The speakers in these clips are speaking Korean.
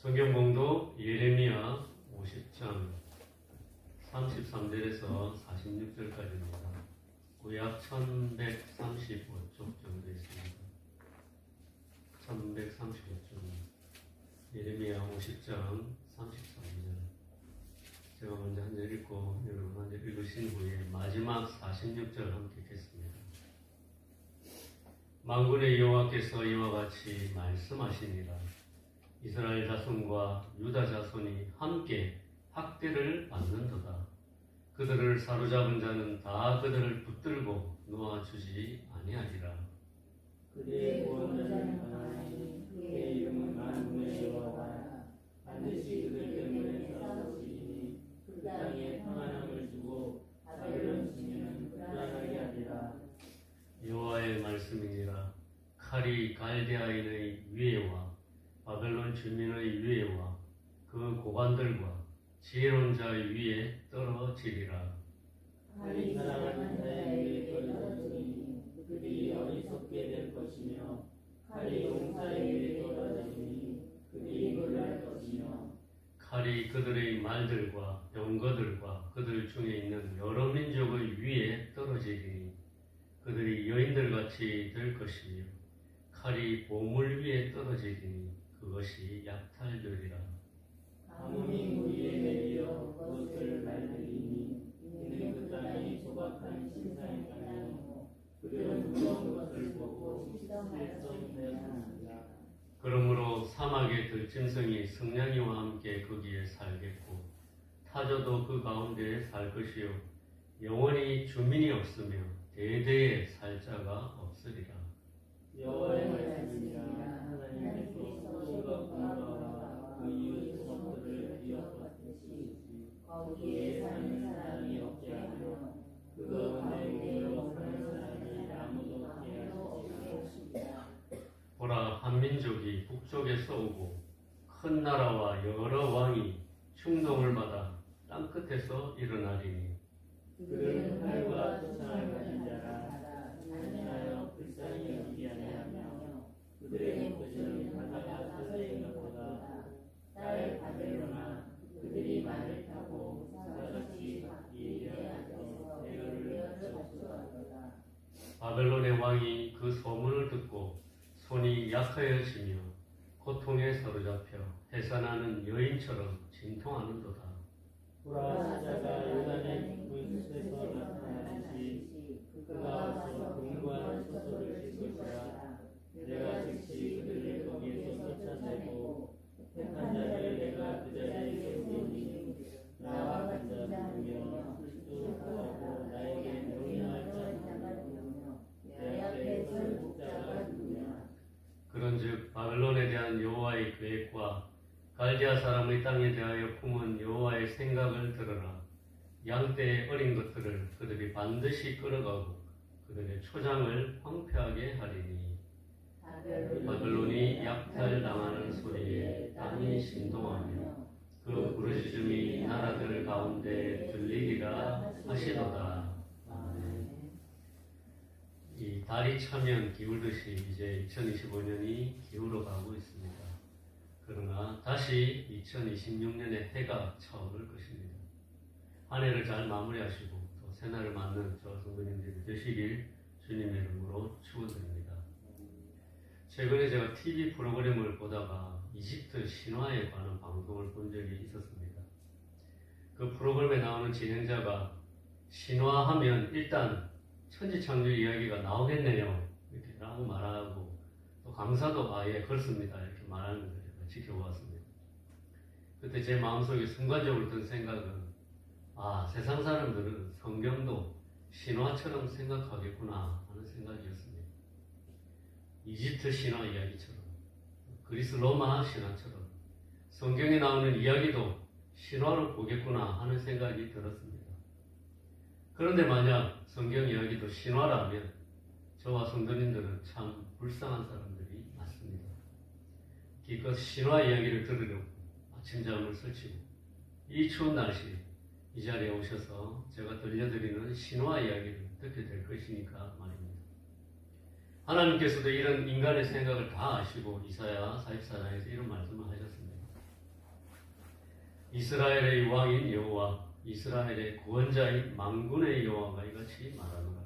성경 공독 예레미야 50장 33절에서 46절까지입니다. 구약 1135쪽 정도 있습니다. 1135쪽 예레미야 50장 33절. 제가 먼저 한 절 읽고 여러분 한 절 읽으신 후에 마지막 46절 함께 읽겠습니다. 만군의 여호와께서 이와 같이 말씀하시니라. 이스라엘 자손과 유다 자손이 함께 학대를 받는도다. 그들을 사로잡은 자는 다 그들을 붙들고 놓아주지 아니하리라. 그들의 구원자는 강하니 그의 이름은 만군의 여호와라. 반드시 그들 때문에 싸우시니 그 땅에 평안함을 주고 바벨론 중에는 불안하게 하리라. 여호와의 말씀이니라. 칼이 갈대아인의 위에와 바벨론 주민의 위에와 그 고관들과 지혜로운 자의 위에 떨어지리라. 칼이 사랑하는 자의 위에 떨어지니 그들이 어리석게 될 것이며 칼이 용사의 위에 떨어지니 그들이 놀랄 것이며 칼이 그들의 말들과 병거들과 그들 중에 있는 여러 민족의 위에 떨어지리니 그들이 여인들같이 될 것이며 칼이 보물 위에 떨어지리니 그것이 약탈되리라. 가뭄이 물 위에 내려 그것을 말들이니 이는 그 땅이 소박한 신상의 땅이요 그들은 무거운 것을 보고 실성하였습니다. 그러므로 사막의 들짐승이 성냥이와 함께 거기에 살겠고 타조도 그 가운데에 살 것이요 영원히 주민이 없으며 대대에 살 자가 없으리라. 여호와의 말씀이라. 하나님께서 소돔과 고모라와 그 이웃 성도들을 기억하듯이 거기에 사는 사람이 없게 하며 그 가운데 우리로 사는 사람이 아무도 없게 하시리라. 보라, 한 민족이 북쪽에서 오고 큰 나라와 여러 왕이 충동을 받아 땅끝에서 일어나리니 그들은 칼과 초창을 가진 자라. 잔인하여 불쌍히 여기지 아니하며 그들의 목소리는 바다가 설레인 것보다 딸 바벨로나 그들이 말을 타고 사같이 바퀴에 앉아서 대열을 펼쳐주었도다. 바벨론의 왕이 그 소문을 듣고 손이 약하여지며 고통에 사로잡혀 해산하는 여인처럼 진통하는도다. 보라, 사자가 요단의 문숲에서 나타나듯이 그가 와서 공부하는 소설을 칠 것이라. 내가 즉시 그들을 거기에서 쫓아내고 택한 자를 내가 그 자리에 세우리니 나와 같은 자 누구며 술주하고 나에게 명령할 자 누구며 내 앞에 설 목자가 누구냐. 그런즉 바벨론에 대한 여호와의 계획과 갈대아 사람의 땅에 대하여 품은 여호와의 생각을 들으라. 양떼의 어린 것들을 그들이 반드시 끌어가고 그들의 초장을 황폐하게 하리니 바벨론이 약탈당하는 소리에 땅이 신동하며 그 부르짖음이 나라들 가운데 들리리라 하시도다. 아멘. 이 달이 차면 기울듯이 이제 2025년이 기울어 가고 있습니다. 그러나 다시 2026년에 해가 차오를 것입니다. 한 해를 잘 마무리하시고 또 새날을 맞는 저 성도님들이 되시길 주님의 이름으로 축원드립니다. 최근에 제가 TV 프로그램을 보다가 이집트 신화에 관한 방송을 본 적이 있었습니다. 그 프로그램에 나오는 진행자가 신화하면 일단 천지창조 이야기가 나오겠네요 이렇게 라고 말하고 또 강사도 아예 그렇습니다 이렇게 말하는 것을 제가 지켜보았습니다. 그때 제 마음속에 순간적으로 든 생각은 세상 사람들은 성경도 신화처럼 생각하겠구나 하는 생각이었습니다. 이집트 신화 이야기처럼 그리스 로마 신화처럼 성경에 나오는 이야기도 신화로 보겠구나 하는 생각이 들었습니다. 그런데 만약 성경 이야기도 신화라면 저와 성도님들은 참 불쌍한 사람들이 많습니다. 기껏 신화 이야기를 들으려고 아침잠을 설치고 이 추운 날씨 이 자리에 오셔서 제가 들려드리는 신화 이야기를 듣게 될 것이니까 말입니다. 하나님께서도 이런 인간의 생각을 다 아시고 이사야 44장에서 이런 말씀을 하셨습니다. 이스라엘의 왕인 여호와, 이스라엘의 구원자인 만군의 여호와가 이같이 말하노라.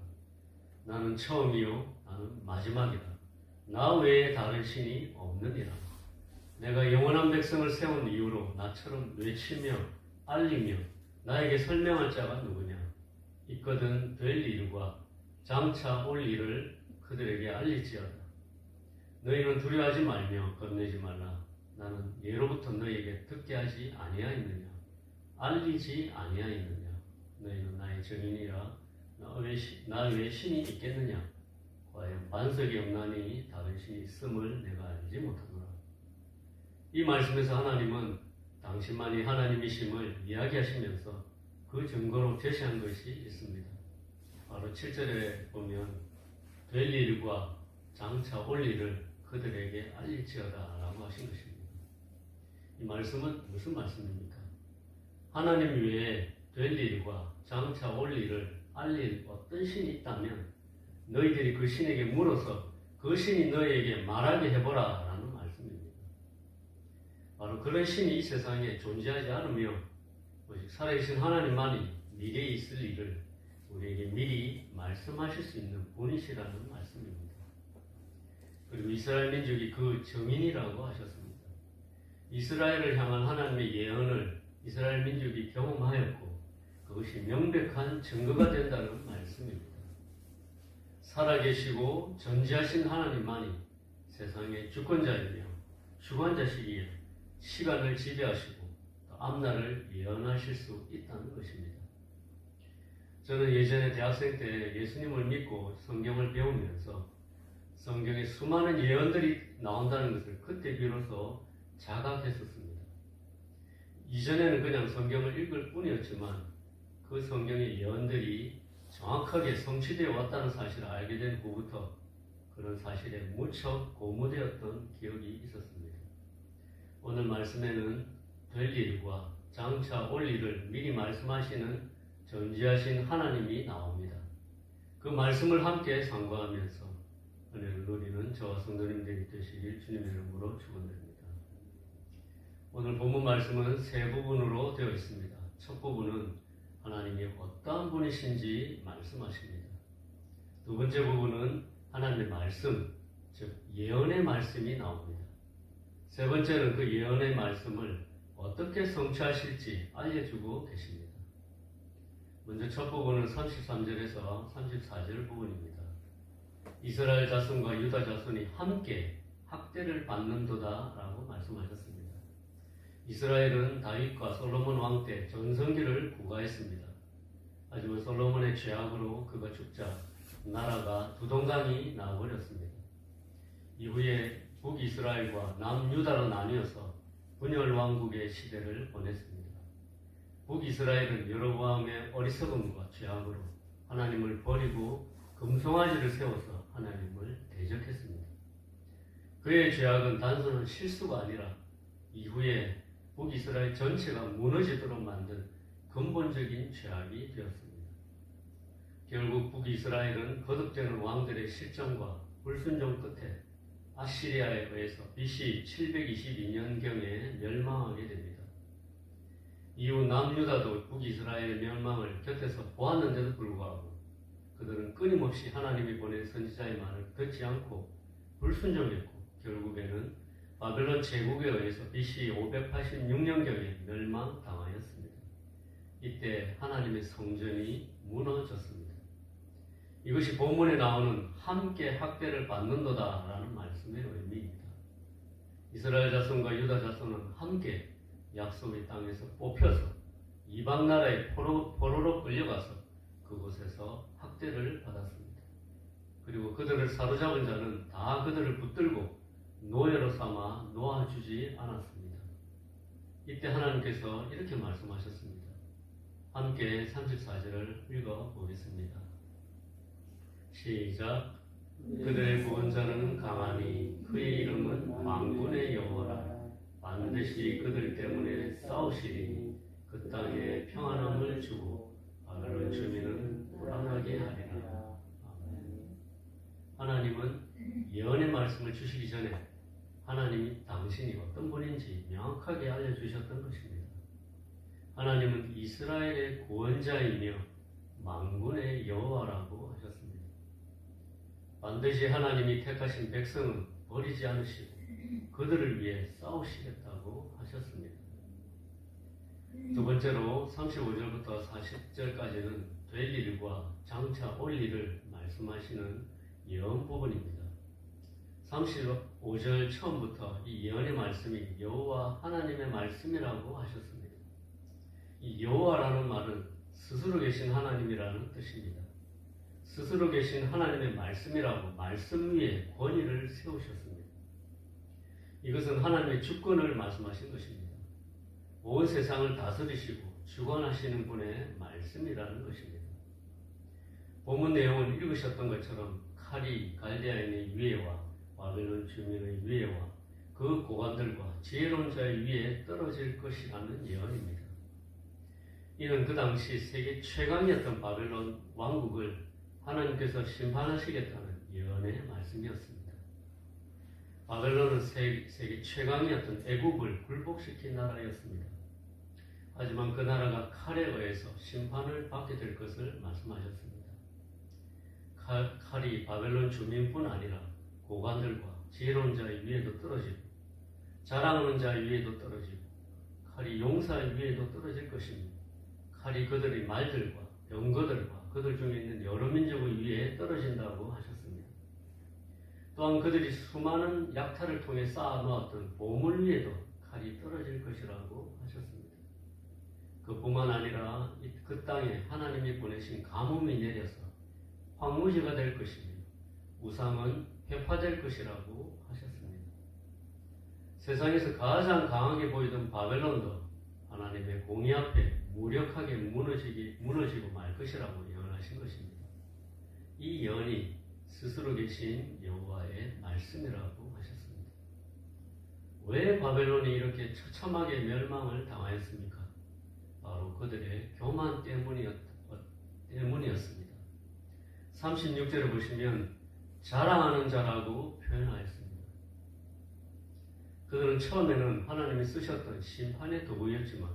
나는 처음이요 나는 마지막이다. 나 외에 다른 신이 없느니라. 내가 영원한 백성을 세운 이후로 나처럼 외치며 알리며 나에게 설명할 자가 누구냐? 있거든 될 일과 장차 올 일을 그들에게 알리지어다. 너희는 두려워하지 말며 겁내지 말라. 나는 예로부터 너희에게 듣게 하지 아니하였느냐? 알리지 아니하였느냐? 너희는 나의 증인이라. 나 외에 신이 있겠느냐? 과연 반석이 없나니 다른 신이 있음을 내가 알지 못하노라. 이 말씀에서 하나님은 당신만이 하나님이심을 이야기하시면서 그 증거로 제시한 것이 있습니다. 바로 7절에 보면 될 일과 장차 올 일을 그들에게 알릴지어다 라고 하신 것입니다. 이 말씀은 무슨 말씀입니까? 하나님 외에 될 일과 장차 올 일을 알릴 어떤 신이 있다면 너희들이 그 신에게 물어서 그 신이 너희에게 말하게 해보라 라는 말씀입니다. 바로 그런 신이 이 세상에 존재하지 않으며 오직 살아계신 하나님만이 미래에 있을 일을 우리에게 미리 말씀하실 수 있는 분이시라는 말씀입니다. 그리고 이스라엘 민족이 그 증인이라고 하셨습니다. 이스라엘을 향한 하나님의 예언을 이스라엘 민족이 경험하였고 그것이 명백한 증거가 된다는 말씀입니다. 살아계시고 전지하신 하나님만이 세상의 주권자이며 주관자시기에 시간을 지배하시고 앞날을 예언하실 수 있다는 것입니다. 저는 예전에 대학생 때 예수님을 믿고 성경을 배우면서 성경에 수많은 예언들이 나온다는 것을 그때 비로소 자각했었습니다. 이전에는 그냥 성경을 읽을 뿐이었지만 그 성경의 예언들이 정확하게 성취되어 왔다는 사실을 알게 된 후부터 그런 사실에 무척 고무되었던 기억이 있었습니다. 오늘 말씀에는 될 일과 장차 올 일을 미리 말씀하시는 전지하신 하나님이 나옵니다. 그 말씀을 함께 상고하면서 은혜를 누리는 저와 성도님들이 되시길 주님의 이름으로 축원드립니다. 오늘 본문 말씀은 세 부분으로 되어 있습니다. 첫 부분은 하나님이 어떠한 분이신지 말씀하십니다. 두 번째 부분은 하나님의 말씀, 즉 예언의 말씀이 나옵니다. 세 번째는 그 예언의 말씀을 어떻게 성취하실지 알려주고 계십니다. 먼저 첫 부분은 33절에서 34절 부분입니다. 이스라엘 자손과 유다 자손이 함께 학대를 받는도다 라고 말씀하셨습니다. 이스라엘은 다윗과 솔로몬 왕 때 전성기를 구가했습니다. 하지만 솔로몬의 죄악으로 그가 죽자 나라가 두 동강이 나와버렸습니다. 이후에 북이스라엘과 남유다로 나뉘어서 분열 왕국의 시대를 보냈습니다. 북이스라엘은 여로보암의 어리석음과 죄악으로 하나님을 버리고 금송아지를 세워서 하나님을 대적했습니다. 그의 죄악은 단순한 실수가 아니라 이후에 북이스라엘 전체가 무너지도록 만든 근본적인 죄악이 되었습니다. 결국 북이스라엘은 거듭되는 왕들의 실정과 불순종 끝에 아시리아에 의해서 BC 722년경에 멸망하게 됩니다. 이후 남유다도 북이스라엘의 멸망을 곁에서 보았는데도 불구하고 그들은 끊임없이 하나님이 보낸 선지자의 말을 듣지 않고 불순종했고 결국에는 바벨론 제국에 의해서 BC 586년경에 멸망당하였습니다. 이때 하나님의 성전이 무너졌습니다. 이것이 본문에 나오는 함께 학대를 받는도다 라는 말씀의 의미입니다. 이스라엘 자손과 유다 자손은 함께 약속의 땅에서 뽑혀서 이방 나라에 포로로 끌려가서 그곳에서 학대를 받았습니다. 그리고 그들을 사로잡은 자는 다 그들을 붙들고 노예로 삼아 놓아주지 않았습니다. 이때 하나님께서 이렇게 말씀하셨습니다. 함께 34절을 읽어보겠습니다. 시작. 그들의 구원자는 강하니 그의 이름은 만군의 여호와라. 반드시 그들 때문에 싸우시리니 그 땅에 평안함을 주고 바벨론 주민은 불안하게 하리라. 아멘. 하나님은 예언의 말씀을 주시기 전에 하나님이 당신이 어떤 분인지 명확하게 알려주셨던 것입니다. 하나님은 이스라엘의 구원자이며 만군의 여호와라고 하셨습니다. 반드시 하나님이 택하신 백성은 버리지 않으시고 그들을 위해 싸우시겠다고 하셨습니다. 두 번째로 35절부터 40절까지는 될 일과 장차 올 일을 말씀하시는 예언 부분입니다. 35절 처음부터 이 예언의 말씀이 여호와 하나님의 말씀이라고 하셨습니다. 이 여호와라는 말은 스스로 계신 하나님이라는 뜻입니다. 스스로 계신 하나님의 말씀이라고 말씀 위에 권위를 세우셨습니다. 이것은 하나님의 주권을 말씀하신 것입니다. 온 세상을 다스리시고 주관하시는 분의 말씀이라는 것입니다. 본문 내용을 읽으셨던 것처럼 칼이 갈대아인의 위에와 바벨론 주민의 위에와 그 고관들과 지혜로운 자의 위에 떨어질 것이라는 예언입니다. 이는 그 당시 세계 최강이었던 바벨론 왕국을 하나님께서 심판하시겠다는 예언의 말씀이었습니다. 바벨론은 세계 최강이었던 애국을 굴복시킨 나라였습니다. 하지만 그 나라가 칼에 의해서 심판을 받게 될 것을 말씀하셨습니다. 칼이 바벨론 주민뿐 아니라 고관들과 지혜로운 자의 위에도 떨어지고 자랑하는 자의 위에도 떨어지고 칼이 용사의 위에도 떨어질 것입니다. 칼이 그들의 말들과 병거들과 그들 중에 있는 여러 민족의 위에 떨어진다고 하셨습니다. 또한 그들이 수많은 약탈을 통해 쌓아놓았던 보물 위에도 칼이 떨어질 것이라고 하셨습니다. 그뿐만 아니라 그 땅에 하나님이 보내신 가뭄이 내려서 황무지가 될 것이며 우상은 회파될 것이라고 하셨습니다. 세상에서 가장 강하게 보이던 바벨론도 하나님의 공의 앞에 무력하게 무너지고 말 것이라고 예언하신 것입니다. 이 예언이 스스로 계신 여호와의 말씀이라고 하셨습니다. 왜 바벨론이 이렇게 처참하게 멸망을 당하였습니까? 바로 그들의 교만 때문이었습니다. 36절을 보시면 자랑하는 자라고 표현하였습니다. 그들은 처음에는 하나님이 쓰셨던 심판의 도구였지만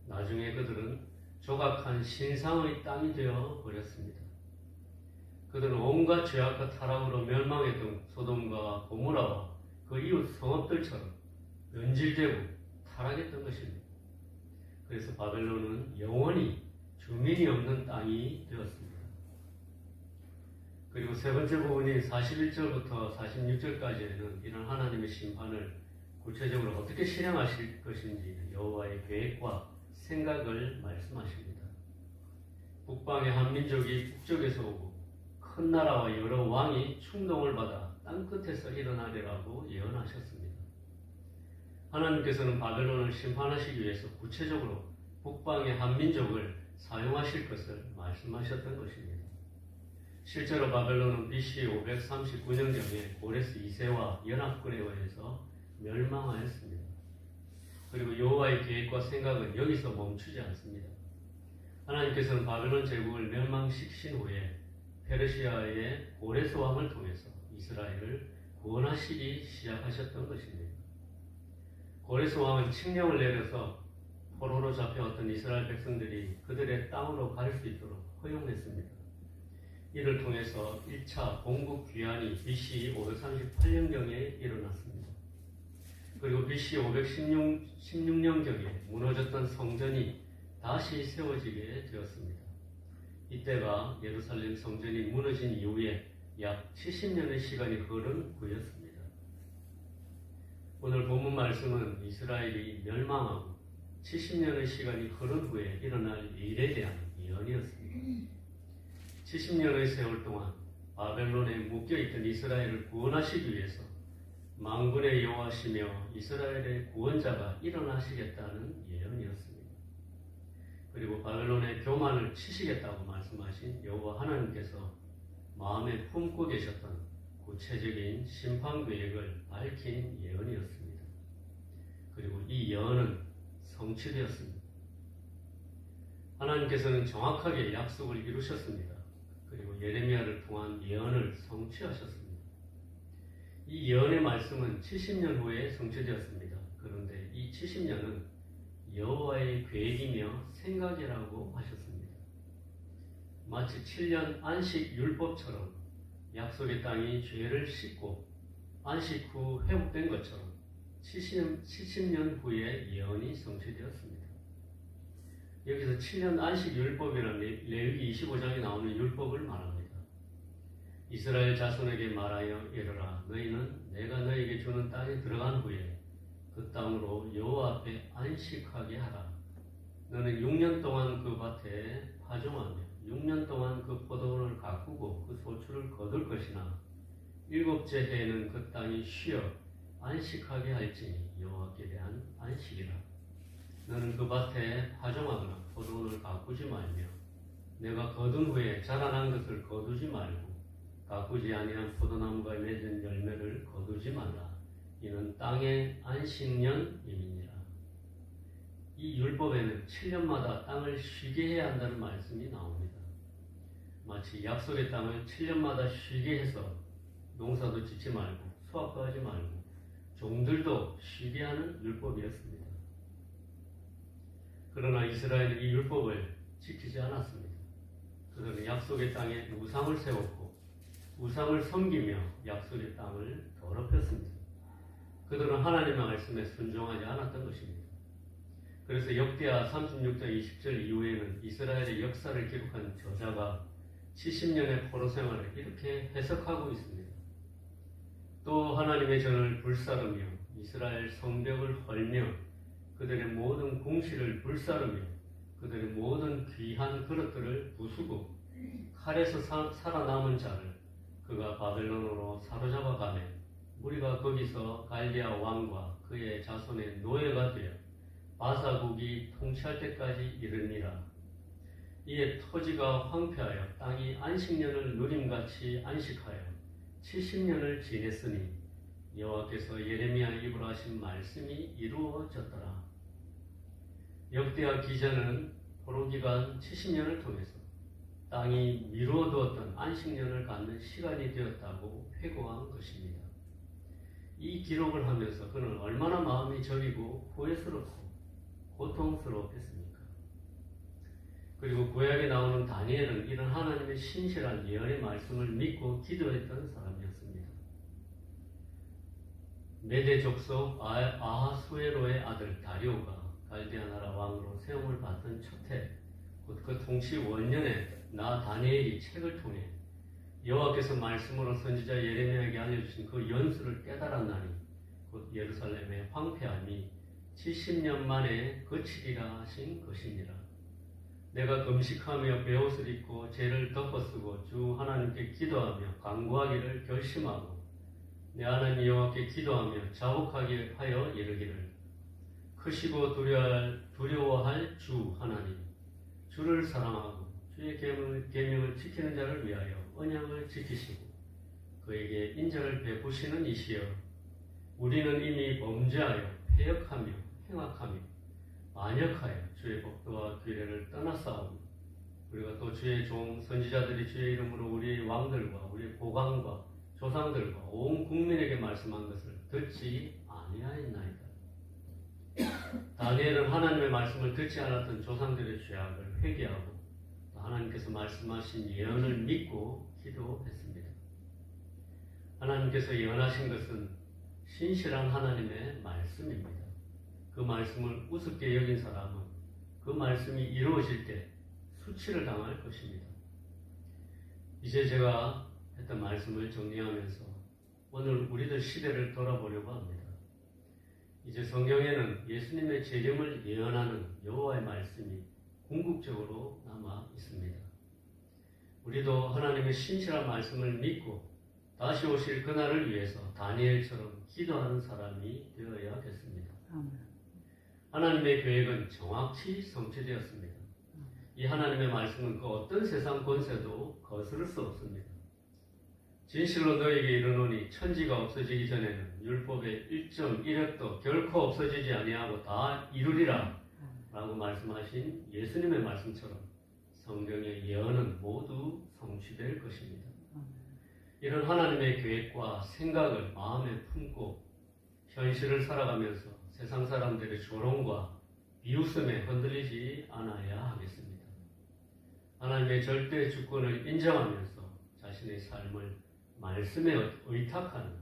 나중에 그들은 조각한 신상의 땅이 되어 버렸습니다. 그들은 온갖 죄악과 타락으로 멸망했던 소돔과 고모라와 그 이웃 성읍들처럼 변질되고 타락했던 것입니다. 그래서 바벨론은 영원히 주민이 없는 땅이 되었습니다. 그리고 세 번째 부분이 41절부터 46절까지는 이런 하나님의 심판을 구체적으로 어떻게 실행하실 것인지 여호와의 계획과 생각을 말씀하십니다. 북방의 한 민족이 북쪽에서 오고 큰 나라와 여러 왕이 충동을 받아 땅끝에서 일어나리라고 예언하셨습니다. 하나님께서는 바벨론을 심판하시기 위해서 구체적으로 북방의 한 민족을 사용하실 것을 말씀하셨던 것입니다. 실제로 바벨론은 BC 539년경에 고레스 2세와 연합군에 의해서 멸망하였습니다. 그리고 여호와의 계획과 생각은 여기서 멈추지 않습니다. 하나님께서는 바벨론 제국을 멸망시키신 후에 페르시아의 고레스 왕을 통해서 이스라엘을 구원하시기 시작하셨던 것입니다. 고레스 왕은 칙령을 내려서 포로로 잡혀왔던 이스라엘 백성들이 그들의 땅으로 갈 수 있도록 허용했습니다. 이를 통해서 1차 공국 귀환이 BC 538년경에 일어났습니다. 그리고 BC 516년경에 무너졌던 성전이 다시 세워지게 되었습니다. 이때가 예루살렘 성전이 무너진 이후에 약 70년의 시간이 흐른 후였습니다. 오늘 본문 말씀은 이스라엘이 멸망하고 70년의 시간이 흐른 후에 일어날 일에 대한 예언이었습니다. 70년의 세월 동안 바벨론에 묶여있던 이스라엘을 구원하시기 위해서 만군의 여호와시며 이스라엘의 구원자가 일어나시겠다는 예언이었습니다. 그리고 바벨론의 교만을 치시겠다고 말씀하신 여호와 하나님께서 마음에 품고 계셨던 구체적인 심판 계획을 밝힌 예언이었습니다. 그리고 이 예언은 성취되었습니다. 하나님께서는 정확하게 약속을 이루셨습니다. 그리고 예레미야를 통한 예언을 성취하셨습니다. 이 예언의 말씀은 70년 후에 성취되었습니다. 그런데 이 70년은 여호와의 계획이며 생각이라고 하셨습니다. 마치 7년 안식 율법처럼 약속의 땅이 죄를 씻고 안식 후 회복된 것처럼 70년 후에 예언이 성취되었습니다. 여기서 7년 안식 율법이라는 레위기 25장에 나오는 율법을 말합니다. 이스라엘 자손에게 말하여 이르라. 너희는 내가 너희에게 주는 땅에 들어간 후에 그 땅으로 여호와 앞에 안식하게 하라. 너는 6년 동안 그 밭에 파종하며 6년 동안 그 포도원을 가꾸고 그 소출을 거둘 것이나 7째 해에는 그 땅이 쉬어 안식하게 할지니 여호와께 대한 안식이라. 너는 그 밭에 파종하거나 포도원을 가꾸지 말며 내가 거둔 후에 자라난 것을 거두지 말고 가꾸지 아니한 포도나무가 맺은 열매를 거두지 말라. 이는 땅의 안식년임이니라. 이 율법에는 7년마다 땅을 쉬게 해야 한다는 말씀이 나옵니다. 마치 약속의 땅을 7년마다 쉬게 해서 농사도 짓지 말고 수확도 하지 말고 종들도 쉬게 하는 율법이었습니다. 그러나 이스라엘은 이 율법을 지키지 않았습니다. 그들은 약속의 땅에 우상을 세웠고 우상을 섬기며 약속의 땅을 더럽혔습니다. 그들은 하나님의 말씀에 순종하지 않았던 것입니다. 그래서 역대하 36장 20절 이후에는 이스라엘의 역사를 기록한 저자가 70년의 포로 생활을 이렇게 해석하고 있습니다. 또 하나님의 전을 불사르며 이스라엘 성벽을 헐며 그들의 모든 궁실을 불사르며 그들의 모든 귀한 그릇들을 부수고 칼에서 살아남은 자를 그가 바벨론으로 사로잡아 가매 우리가 거기서 갈대아 왕과 그의 자손의 노예가 되어 바사국이 통치할 때까지 이르니라. 이에 토지가 황폐하여 땅이 안식년을 누림같이 안식하여 70년을 지냈으니 여호와께서 예레미야 입으로 하신 말씀이 이루어졌더라. 역대하 기자는 포로 기간 70년을 통해서 땅이 미루어두었던 안식년을 갖는 시간이 되었다고 회고한 것입니다. 이 기록을 하면서 그는 얼마나 마음이 저리고 후회스럽고 고통스러웠겠습니까? 그리고 구약에 나오는 다니엘은 이런 하나님의 신실한 예언의 말씀을 믿고 기도했던 사람이었습니다. 메대 족속 아하수에로의 아들 다리오가 갈대아 나라 왕으로 세움을 받던 첫해 곧 그 통치 원년에 나 다니엘이 책을 통해 여호와께서 말씀으로 선지자 예레미야에게 알려주신 그 연수를 깨달았나니 곧 예루살렘의 황폐함이 70년 만에 그치리라 하신 것이니라. 내가 금식하며 베옷을 입고 죄를 덮어쓰고 주 하나님께 기도하며 간구하기를 결심하고 내 하나님 여호와께 기도하며 자복하게 하여 이르기를 크시고 두려워할 주 하나님 주를 사랑하고 주의 계명을 지키는 자를 위하여 언약을 지키시고 그에게 인자를 베푸시는 이시여 우리는 이미 범죄하여 패역하며 행악하며 만역하여 주의 법도와 규례를 떠나싸우고 우리가 또 주의 종 선지자들이 주의 이름으로 우리의 왕들과 우리의 고관과 조상들과 온 국민에게 말씀한 것을 듣지 아니하였나이다. 다니엘은 하나님의 말씀을 듣지 않았던 조상들의 죄악을 회개하고 하나님께서 말씀하신 예언을 믿고 기도했습니다. 하나님께서 예언하신 것은 신실한 하나님의 말씀입니다. 그 말씀을 우습게 여긴 사람은 그 말씀이 이루어질 때 수치를 당할 것입니다. 이제 제가 했던 말씀을 정리하면서 오늘 우리들 시대를 돌아보려고 합니다. 이제 성경에는 예수님의 재림을 예언하는 여호와의 말씀이 궁극적으로 남아 있습니다. 우리도 하나님의 신실한 말씀을 믿고 다시 오실 그날을 위해서 다니엘처럼 기도하는 사람이 되어야겠습니다. 하나님의 계획은 정확히 성취되었습니다. 이 하나님의 말씀은 그 어떤 세상 권세도 거스를 수 없습니다. 진실로 너에게 이르노니 천지가 없어지기 전에는 율법의 1.1획도 결코 없어지지 아니하고 다 이루리라 라고 말씀하신 예수님의 말씀처럼 성경의 예언은 모두 성취될 것입니다. 이런 하나님의 계획과 생각을 마음에 품고 현실을 살아가면서 세상 사람들의 조롱과 비웃음에 흔들리지 않아야 하겠습니다. 하나님의 절대 주권을 인정하면서 자신의 삶을 말씀에 의탁하는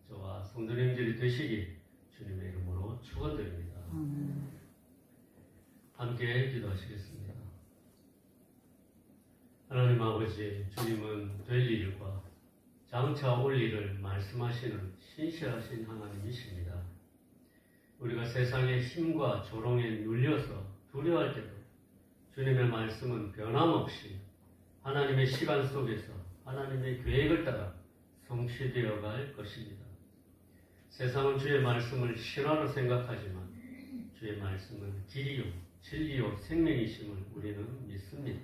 저와 성도님들이 되시길 주님의 이름으로 축원드립니다. 함께 기도하시겠습니다. 하나님 아버지, 주님은 될 일과 장차 올 일을 말씀하시는 신실하신 하나님이십니다. 우리가 세상의 힘과 조롱에 눌려서 두려워할 때도 주님의 말씀은 변함없이 하나님의 시간 속에서 하나님의 계획을 따라 성취되어 갈 것입니다. 세상은 주의 말씀을 신화로 생각하지만 주의 말씀은 길이요, 진리요, 생명이심을 우리는 믿습니다.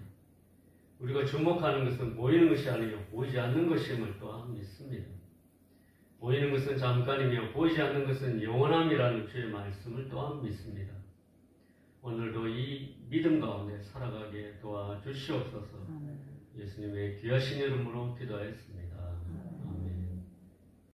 우리가 주목하는 것은 보이는 것이 아니요 보이지 않는 것임을 또한 믿습니다. 보이는 것은 잠깐이며 보이지 않는 것은 영원함이라는 주의 말씀을 또한 믿습니다. 오늘도 이 믿음 가운데 살아가게 도와주시옵소서. 예수님의 귀하신 이름으로 기도하였습니다.